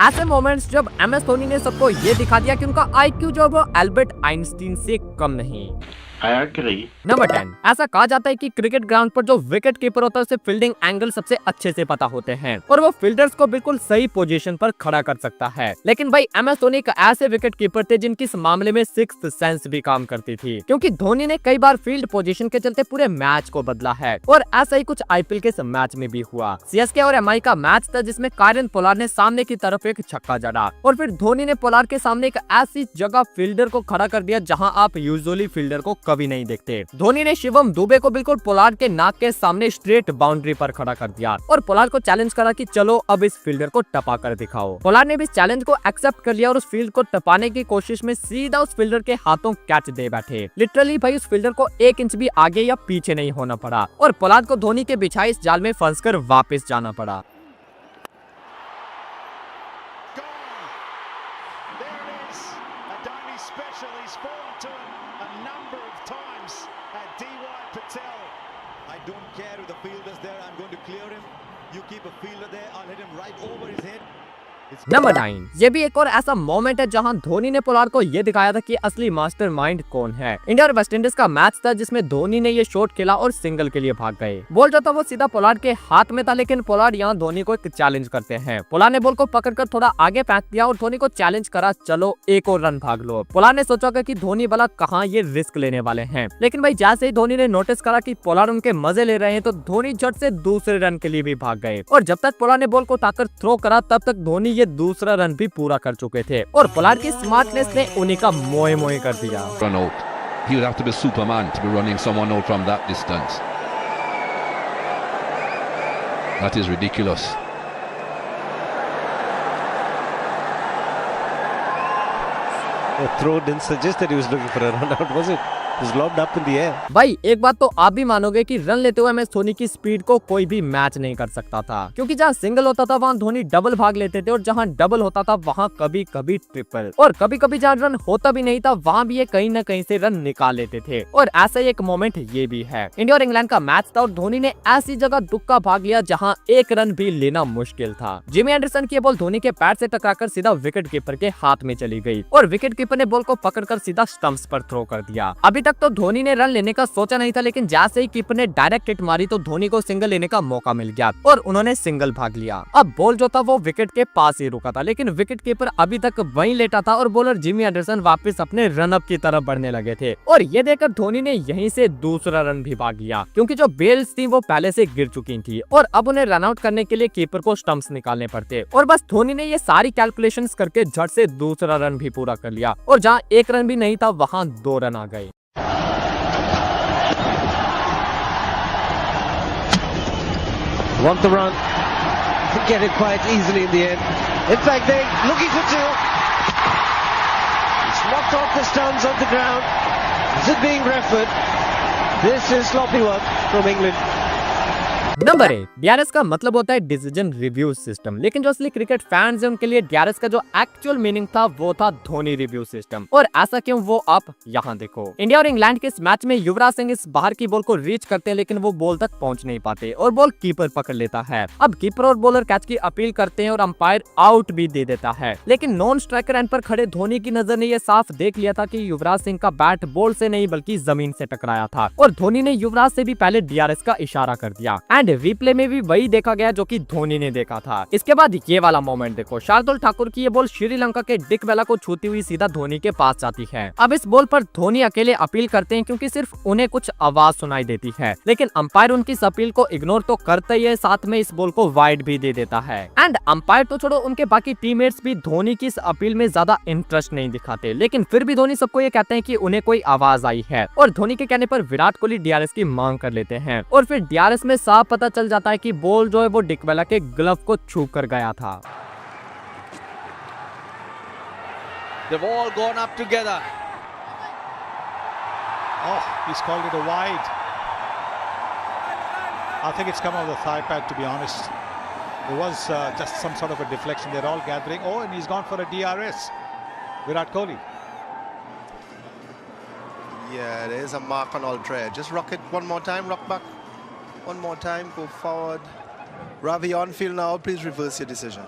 ऐसे मोमेंट्स जब MS धोनी ने सबको ये दिखा दिया कि उनका IQ जो वो एल्बर्ट आइंस्टीन से कम नहीं। I agree. नंबर 10, ऐसा कहा जाता है कि क्रिकेट ग्राउंड पर जो विकेट कीपर होता है उसे फील्डिंग एंगल सबसे अच्छे से पता होते हैं और वो फील्डर्स को बिल्कुल सही पोजीशन पर खड़ा कर सकता है। लेकिन भाई MS धोनी एक ऐसे विकेट कीपर थे जिनकी इस मामले में सिक्स्थ सेंस भी काम करती थी, क्योंकि धोनी ने कई बार फील्ड पोजीशन के चलते पूरे मैच को बदला है और ऐसा ही कुछ IPL के इस मैच में भी हुआ। CSK और MI का मैच था जिसमें कायरन पोलार्ड ने सामने की तरफ एक छक्का जड़ा और फिर धोनी ने पोलार्ड के सामने एक ऐसी जगह फील्डर को खड़ा कर दिया जहां आप यूजुअली फील्डर को कभी नहीं देखते। धोनी ने शिवम दुबे को बिल्कुल पोलार्ड के नाक के सामने स्ट्रेट बाउंड्री पर खड़ा कर दिया और पोलार्ड को चैलेंज करा कि चलो अब इस फील्डर को टपा कर दिखाओ। पोलार्ड ने भी इस चैलेंज को एक्सेप्ट कर लिया और उस फील्ड को टपाने की कोशिश में सीधा उस फील्डर के हाथों कैच दे बैठे। लिटरली भाई उस फील्डर को 1 इंच भी आगे या पीछे नहीं होना पड़ा और पोलार्ड को धोनी के बिछाई इस जाल में फंसकर वापस जाना पड़ा। I don't care if the fielder's there, I'm going to clear him. You keep a fielder there, I'll hit him right over his head. Number 9, ये भी एक और ऐसा मोमेंट है जहां धोनी ने पोलार्ड को ये दिखाया था कि असली मास्टरमाइंड कौन है। इंडिया और वेस्टइंडीज का मैच था जिसमें धोनी ने ये शॉट खेला और सिंगल के लिए भाग गए। बॉल जो था वो सीधा पोलार्ड के हाथ में था, लेकिन पोलार्ड यहाँ धोनी को एक चैलेंज करते हैं। पोलार्ड ने बॉल को पकड़कर थोड़ा आगे फेंक दिया और धोनी को चैलेंज करा, चलो एक और रन भाग लो। पोलार्ड ने सोचा कि धोनी वाला कहाँ ये रिस्क लेने वाले हैं, लेकिन भाई जैसे ही धोनी ने नोटिस करा कि पोलार्ड उनके मजे ले रहे हैं तो धोनी झट से दूसरे रन के लिए भी भाग गए और जब तक पोलार्ड ने बॉल को उठाकर थ्रो करा तब तक धोनी ये दूसरा रन भी पूरा कर चुके थे और पोलार्ड की स्मार्टनेस ने उन्हीं का मोए मोए कर दिया। Run out. He would have to be Superman to be running someone out from that distance. That is ridiculous. The throw didn't suggest that he was looking for a run out, was it? It was lobbed up in the air. भाई एक बात तो आप भी मानोगे कि run लेते हुए MS धोनी की स्पीड को कोई भी मैच नहीं कर सकता था, क्योंकि जहाँ सिंगल होता था वहाँ धोनी डबल भाग लेते थे और जहाँ डबल होता था वहाँ कभी कभी ट्रिपल और कभी कभी जहाँ रन होता भी नहीं था वहाँ भी ये कहीं न कहीं से रन निकाल लेते थे। और ऐसा ही एक मोमेंट ये भी है। इंडिया और इंग्लैंड का मैच था और धोनी ने ऐसी जगह दुक्का भाग लिया जहाँ एक रन भी लेना मुश्किल था। जिमी एंडरसन की बॉल धोनी के पैर से टकराकर सीधा विकेट कीपर के हाथ में चली गई और विकेट कीपर ने बॉल को पकड़कर सीधा स्टंप्स पर थ्रो कर दिया। अभी तक तो धोनी ने रन लेने का सोचा नहीं था, लेकिन जैसे ही कीपर ने डायरेक्ट हिट मारी तो धोनी को सिंगल लेने का मौका मिल गया और उन्होंने सिंगल भाग लिया। अब बॉल जो था वो विकेट के पास ही रुका था, लेकिन विकेट कीपर अभी तक वहीं लेटा था और बॉलर जिमी एंडरसन वापस अपने रन अप की तरफ बढ़ने लगे थे और ये देखकर धोनी ने यहीं से दूसरा रन भी भाग लिया, क्योंकि जो बेल्स थी वो पहले से गिर चुकी थी और अब उन्हें रन आउट करने के लिए कीपर को स्टंप्स निकालने पड़ते और बस धोनी ने ये सारी कैलकुलेशंस करके झट से दूसरा रन भी पूरा कर लिया और जहाँ एक रन भी नहीं था वहाँ 2 रन आ गए। Want the run, get it quite easily in the end. In fact, they're looking for 2. It's knocked off the stumps of the ground. Is it being referred? This is sloppy work from England. Number 8, DRS का मतलब होता है decision review system, लेकिन जो असली cricket fans हैं उनके लिए DRS का जो एक्चुअल मीनिंग था वो था धोनी रिव्यू सिस्टम। और ऐसा क्यों वो आप यहाँ देखो। इंडिया और इंग्लैंड के इस मैच में युवराज सिंह इस बाहर की बॉल को रीच करते हैं, लेकिन वो बॉल तक पहुंच नहीं पाते और बॉल कीपर पकड़ लेता है। अब कीपर और बॉलर कैच की अपील करते हैं और अंपायर आउट भी दे देता है, लेकिन नॉन स्ट्राइकर एंड पर खड़े धोनी की नजर ने यह साफ देख लिया था कि युवराज सिंह का बैट बॉल से नहीं बल्कि जमीन से टकराया था और धोनी ने युवराज से भी पहले DRS का इशारा कर दिया एंड रिप्ले में भी वही देखा गया जो कि धोनी ने देखा था। इसके बाद ये वाला मोमेंट देखो, शार्दुल ठाकुर की ये बॉल श्रीलंका के डिक वेला को छूती हुई सीधा धोनी के पास जाती है। अब इस बॉल पर धोनी अकेले अपील करते हैं क्योंकि सिर्फ उन्हें कुछ आवाज सुनाई देती है, लेकिन अंपायर उनकी इस अपील को इग्नोर तो करता ही है, साथ में इस बॉल को वाइड भी दे देता है। एंड अंपायर तो छोड़ो, उनके बाकी टीममेट्स भी धोनी की इस अपील में ज्यादा इंटरेस्ट नहीं दिखाते, लेकिन फिर भी धोनी सबको ये कहते हैं कि उन्हें कोई आवाज आई है और धोनी के कहने पर विराट कोहली DRS की मांग कर लेते हैं और फिर DRS में साफ पता चल जाता है कि बॉल जो है वो डिकवेला के ग्लव को छू कर गया था। They've all gone up together. Oh, he's called it a wide. I think it's come off the thigh pad, to be honest. There was just some sort of a deflection. They're all gathering. Oh, and he's gone for a DRS. Virat Kohli. Yeah, there is a mark on all tray. Just rock it one more time, rock back. One more time, go forward. Ravi on field now, please reverse your decision.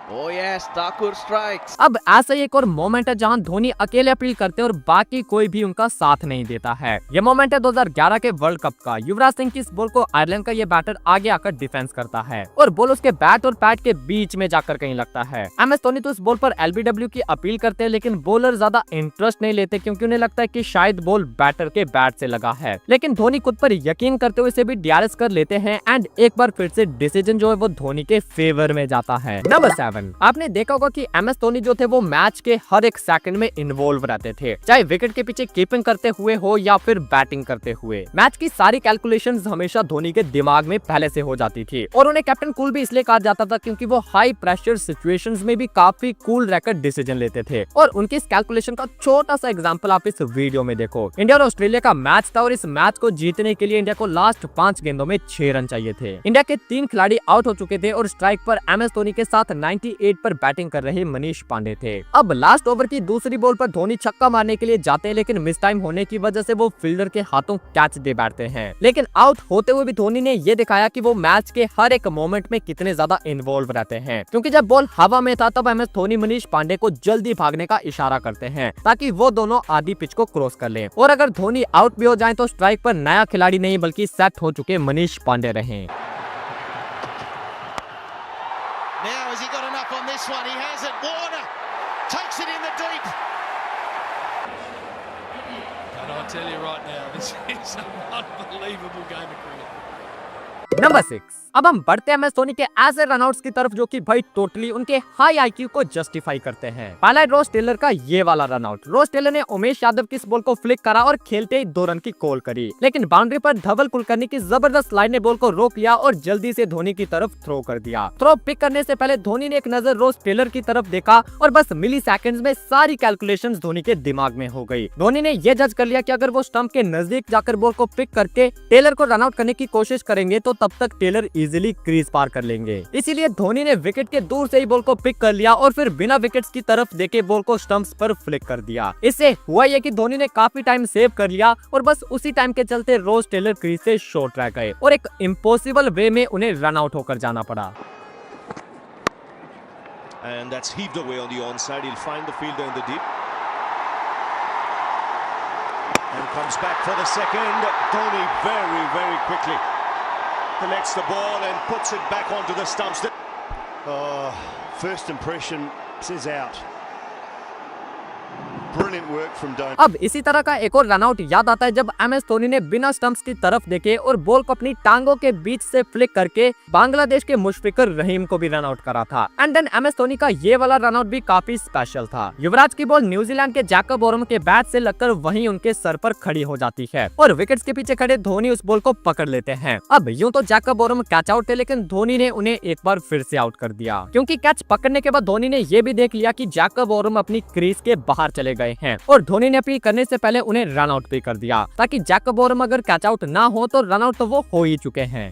Oh yes, Thakur strikes. अब ऐसा ही एक और moment है जहां धोनी अकेले appeal करते हैं और बाकी कोई भी उनका साथ नहीं देता है। ये मोमेंट है 2011 के वर्ल्ड कप का। युवराज सिंह की इस बॉल को आयरलैंड का ये बैटर आगे आकर डिफेंस करता है और बॉल उसके बैट और पैड के बीच में जाकर कहीं लगता है। MS धोनी तो इस बॉल पर LBW की अपील करते हैं, लेकिन बॉलर ज्यादा इंटरेस्ट नहीं लेते क्योंकि उन्हें लगता है कि शायद बॉल बैटर के बैट से लगा है। लेकिन धोनी खुद पर यकीन करते हुए इसे भी DRS कर लेते हैं एंड एक बार फिर से डिसीजन जो है वो धोनी के फेवर में जाता है। नंबर 7, आपने देखा होगा कि MS धोनी जो थे वो मैच के हर एक सेकंड में इन्वॉल्व रहते थे, चाहे विकेट के पीछे कीपिंग करते हुए हो या फिर बैटिंग करते हुए। मैच की सारी कैलकुलेशंस हमेशा धोनी के दिमाग में पहले से हो जाती थी और उन्हें कैप्टन कूल भी इसलिए कहा जाता था क्योंकि वो हाई प्रेशर सिचुएशंस में भी काफी कूल रहकर डिसीजन लेते थे। और उनकी इस कैलकुलेशन का छोटा सा एग्जांपल आप इस वीडियो में देखो। इंडिया और ऑस्ट्रेलिया का मैच था और इस मैच को जीतने के लिए इंडिया को लास्ट 5 गेंदों में 6 रन चाहिए थे। इंडिया के 3 खिलाड़ी आउट हो चुके थे और स्ट्राइक पर MS धोनी के साथ 98 पर बैटिंग कर रहे मनीष पांडे थे। अब लास्ट ओवर की दूसरी बॉल पर धोनी छक्का मारने के लिए जाते हैं, लेकिन मिस टाइम होने की वजह से वो फील्डर के हाथों कैच दे बैठते हैं। लेकिन आउट होते हुए भी धोनी ने ये दिखाया कि वो मैच के हर एक मोमेंट में कितने ज्यादा इन्वॉल्व रहते हैं, क्योंकि जब बॉल हवा में था तब MS धोनी मनीष पांडे को जल्दी भागने का इशारा करते हैं ताकि वो दोनों आधी पिच को क्रॉस कर लें और अगर धोनी आउट भी हो जाए तो स्ट्राइक पर नया खिलाड़ी नहीं बल्कि सेट हो चुके मनीष पांडे रहे। Now has he got enough on this one? He has it. Warner takes it in the deep. And I'll tell you right now, this is an unbelievable game of cricket. Number 6, अब हम बढ़ते हैं MS Dhoni के ऐसे run-outs की तरफ जो कि भाई टोटली उनके हाई IQ को जस्टिफाई करते हैं। पहला है रोज टेलर का ये वाला रनआउट। रोज टेलर ने उमेश यादव की इस बॉल को फ्लिक करा और खेलते ही 2 रन की कॉल करी, लेकिन बाउंड्री पर धवल कुलकर्णी की जबरदस्त स्लाइड ने बॉल को रोक लिया और जल्दी से धोनी की तरफ थ्रो कर दिया। थ्रो पिक करने से पहले धोनी ने एक नजर रोज टेलर की तरफ देखा और बस मिली सेकेंड में सारी कैलकुलेशंस धोनी के दिमाग में हो गई। धोनी ने यह जज कर लिया कि अगर वो स्टंप के नजदीक जाकर बॉल को पिक करके टेलर को रनआउट करने की कोशिश करेंगे तो तब तक टेलर इजीली क्रीज पार कर लेंगे। इसीलिए धोनी ने विकेट के दूर से ही बॉल को पिक कर लिया और फिर बिना विकेट्स की तरफ देखे बॉल को स्टंप्स पर फ्लिक कर दिया। इससे हुआ ये कि धोनी ने काफी टाइम सेव कर लिया और बस उसी टाइम के चलते रोज टेलर क्रीज से शॉर्ट रह गए और एक इम्पॉसिबल वे में उन्हें रन आउट होकर जाना पड़ा। And that's heaved away on the onside. He'll find the fielder in the deep. And comes back for the second. Dhoni very, very quickly collects the ball and puts it back onto the stumps. First impression is out. Brilliant work from Dhoni. अब इसी तरह का एक और runout याद आता है जब MS धोनी ने बिना स्टंप्स की तरफ देखे और बॉल को अपनी टांगों के बीच से फ्लिक करके बांग्लादेश के मुशफिकुर रहीम को भी रनआउट करा था। एंड देन MS धोनी का ये वाला रनआउट भी काफी स्पेशल था। युवराज की बॉल न्यूजीलैंड के जैकब वॉर्म के बैट से लगकर वहीं उनके सर पर खड़ी हो जाती है और विकेट्स के पीछे खड़े धोनी उस बॉल को पकड़ लेते हैं। अब यूं तो जैकब वॉर्म कैच आउट थे, लेकिन धोनी ने उन्हें एक बार फिर से आउट कर दिया क्योंकि कैच पकड़ने के बाद धोनी ने ये भी देख लिया कि जैकब वॉर्म अपनी क्रीज के बाहर चले गए हैं और धोनी ने अपील करने से पहले उन्हें रन आउट भी कर दिया ताकि जैकब वॉर्म अगर कैच आउट ना हो तो रन आउट तो वो हो ही चुके हैं।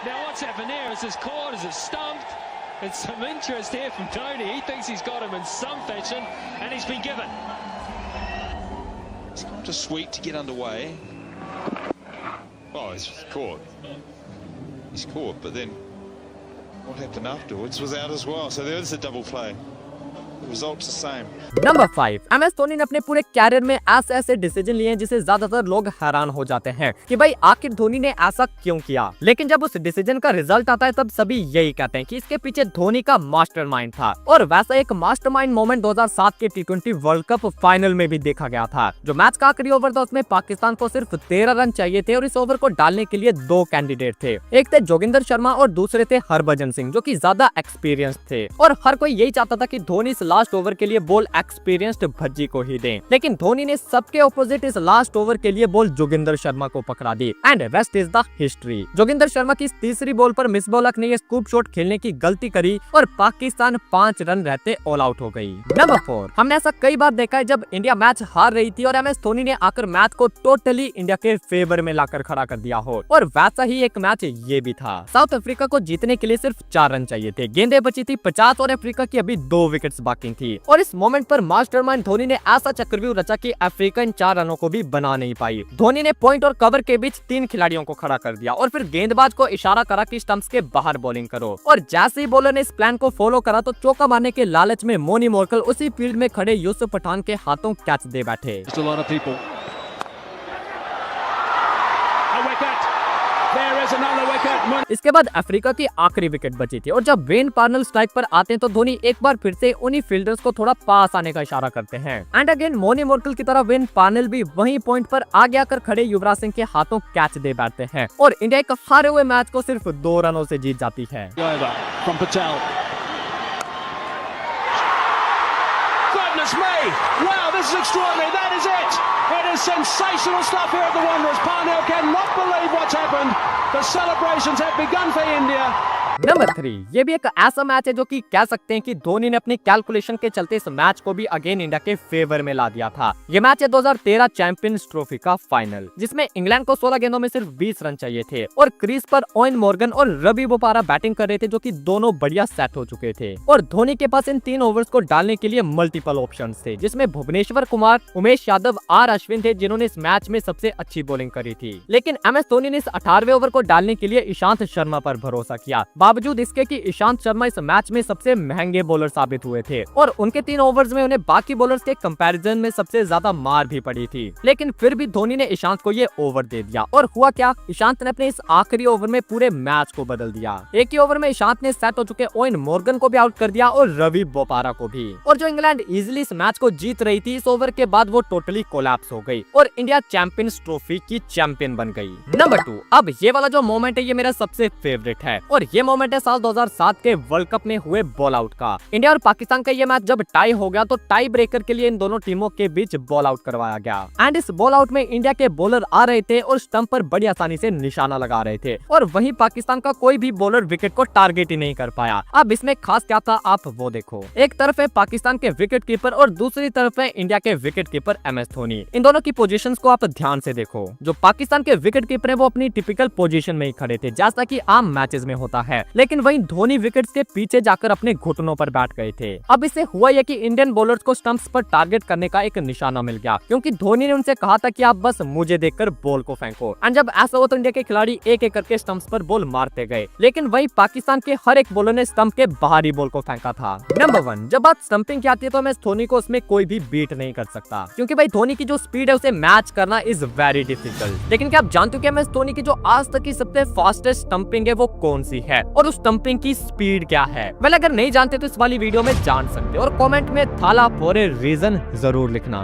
Now what's happened here? Is this caught? Is it stumped? It's some interest here from Dhoni. He thinks he's got him in some fashion, and he's been given. He's gone to sweep to get underway. Oh, he's caught. He's caught, but then what happened afterwards was out as well. So there is a double play. The result's the same. Number 5, MS Dhoni ने अपने पूरे career में ऐसे ऐसे decision लिए हैं जिसे ज्यादातर लोग हैरान हो जाते हैं कि भाई आखिर धोनी ने ऐसा क्यों किया। लेकिन जब उस डिसीजन का रिजल्ट आता है तब सभी यही कहते हैं कि इसके पीछे धोनी का मास्टरमाइंड था। और वैसा एक मास्टरमाइंड मोमेंट 2007 के T20 वर्ल्ड कप फाइनल में भी देखा गया था। जो मैच का आखिरी ओवर था उसमें पाकिस्तान को सिर्फ 13 रन चाहिए थे और इस ओवर को डालने के लिए 2 कैंडिडेट थे। एक थे जोगिंदर शर्मा और दूसरे थे हरभजन सिंह जो कि ज्यादा एक्सपीरियंस थे और हर कोई यही चाहता था कि धोनी इस लास्ट ओवर के लिए बॉल एक्सपीरियंस्ड भज्जी को ही दें। लेकिन धोनी ने सबके ऑपोजिट इस लास्ट ओवर के लिए बॉल जोगिंदर शर्मा को पकड़ा दी and rest is the history. Joginder Sharma की इस तीसरी बॉल पर मिसबॉलक ने स्कूप शॉट खेलने की गलती करी और पाकिस्तान 5 रन रहते ऑल आउट हो गई। नंबर 4, हमने ऐसा कई बार देखा है जब इंडिया मैच हार रही थी और MS धोनी ने आकर मैच को टोटली इंडिया के फेवर में लाकर खड़ा कर दिया हो और वैसा ही एक मैच ये भी था। साउथ अफ्रीका को जीतने के लिए सिर्फ 4 रन चाहिए थे, गेंदें बची थी 50 और अफ्रीका की अभी 2 विकेट्स बाकी शॉकिंग थी। और इस मोमेंट पर मास्टरमाइंड धोनी ने ऐसा चक्रव्यूह रचा कि अफ्रीका इन 4 रनों को भी बना नहीं पाई। धोनी ने पॉइंट और कवर के बीच 3 खिलाड़ियों को खड़ा कर दिया और फिर गेंदबाज को इशारा करा कि स्टंप्स के बाहर बॉलिंग करो। और जैसे ही बॉलर ने इस प्लान को फॉलो करा तो चौका मारने के लालच में मोनी मोरकल उसी फील्ड में खड़े यूसुफ पठान के हाथों कैच दे बैठे। इसके बाद अफ्रीका की आखिरी विकेट बची थी और जब वेन पार्नेल स्ट्राइक पर आते हैं तो धोनी एक बार फिर से उन्हीं फील्डर्स को थोड़ा पास आने का इशारा करते हैं। एंड अगेन मोनी मोरकल की तरह वेन पार्नेल भी वही पॉइंट पर आगे आकर खड़े युवराज सिंह के हाथों कैच दे बैठते हैं और इंडिया एक हारे हुए मैच को सिर्फ 2 रनों से जीत जाती है। Goodness me! Wow, this is extraordinary. That is it. It is sensational stuff here at the Wanderers. Parnell cannot believe what's happened. The celebrations have begun for India. Number 3, ये भी एक ऐसा मैच है जो कि कह सकते हैं कि धोनी ने अपनी कैलकुलेशन के चलते इस मैच को भी अगेन इंडिया के फेवर में ला दिया था। ये मैच है 2013 चैंपियंस ट्रॉफी का फाइनल, जिसमें इंग्लैंड को 16 गेंदों में सिर्फ 20 रन चाहिए थे और क्रीज पर ओवेन मॉर्गन और रवि बोपारा बैटिंग कर रहे थे, जो कि दोनों बढ़िया सेट हो चुके थे। और धोनी के पास इन 3 ओवर्स को डालने के लिए मल्टीपल ऑप्शंस थे, जिसमें भुवनेश्वर कुमार, उमेश यादव, आर अश्विन थे, जिन्होंने इस मैच में सबसे अच्छी बॉलिंग करी थी। लेकिन MS धोनी ने इस 18वें ओवर को डालने के लिए ईशांत शर्मा पर भरोसा किया, बावजूद इसके कि ईशांत शर्मा इस मैच में सबसे महंगे बॉलर साबित हुए थे और उनके 3 ओवर्स में उन्हें बाकी बॉलर्स के कंपैरिजन में सबसे ज्यादा मार भी पड़ी थी। लेकिन फिर भी धोनी ने ईशांत को ये ओवर दे दिया और हुआ क्या, ईशांत ने अपने इस आखिरी ओवर में पूरे मैच को बदल दिया। एक ही ओवर में ईशांत ने सेट हो चुके ओवेन मॉर्गन को भी आउट कर दिया और रवि बोपारा को भी। और जो इंग्लैंड इजीली इस मैच को जीत रही थी, इस ओवर के बाद वो टोटली कोलैप्स हो गई और इंडिया चैंपियंस ट्रॉफी की चैंपियन बन गई। नंबर 2, अब ये वाला जो मोमेंट है ये मेरा सबसे फेवरेट है और ये मोमेंट है साल 2007 के वर्ल्ड कप में हुए बॉल आउट का। इंडिया और पाकिस्तान का ये मैच जब टाई हो गया तो टाई ब्रेकर के लिए इन दोनों टीमों के बीच बॉल आउट करवाया गया। एंड इस बॉल आउट में इंडिया के बॉलर आ रहे थे और स्टंप पर बड़ी आसानी से निशाना लगा रहे थे और वहीं पाकिस्तान का कोई भी बॉलर विकेट को टारगेट ही नहीं कर पाया। अब इसमें खास क्या था आप वो देखो। एक तरफ है पाकिस्तान के विकेट कीपर और दूसरी तरफ है इंडिया के विकेट कीपर MS धोनी। इन दोनों की पोजीशंस को आप ध्यान से देखो। जो पाकिस्तान के विकेट कीपर है वो अपनी टिपिकल पोजीशन में ही खड़े थे, जैसा कि आम मैचेस में होता है, लेकिन वहीं धोनी विकेट्स के पीछे जाकर अपने घुटनों पर बैठ गए थे। अब इससे हुआ यह कि इंडियन बॉलर्स को स्टंप्स पर टारगेट करने का एक निशाना मिल गया, क्योंकि धोनी ने उनसे कहा था कि आप बस मुझे देखकर बॉल को फेंको। एंड जब ऐसा हुआ तो इंडिया के खिलाड़ी एक एक करके स्टंप्स पर बॉल मारते गए, लेकिन वहीं पाकिस्तान के हर एक बॉलर ने स्टंप के बाहरी बॉल को फेंका था। नंबर 1, जब बात स्टंपिंग की आती है तो MS धोनी को उसमें कोई भी बीट नहीं कर सकता, क्योंकि भाई धोनी की जो स्पीड है उसे मैच करना इज वेरी डिफिकल्ट। लेकिन क्या आप जानते हो कि MS धोनी की जो आज तक की सबसे फास्टेस्ट स्टंपिंग है वो कौन सी है और उस स्टंपिंग की स्पीड क्या है? वेल, अगर नहीं जानते तो इस वाली वीडियो में जान सकते हो और कमेंट में थाला फॉर ए रीजन जरूर लिखना।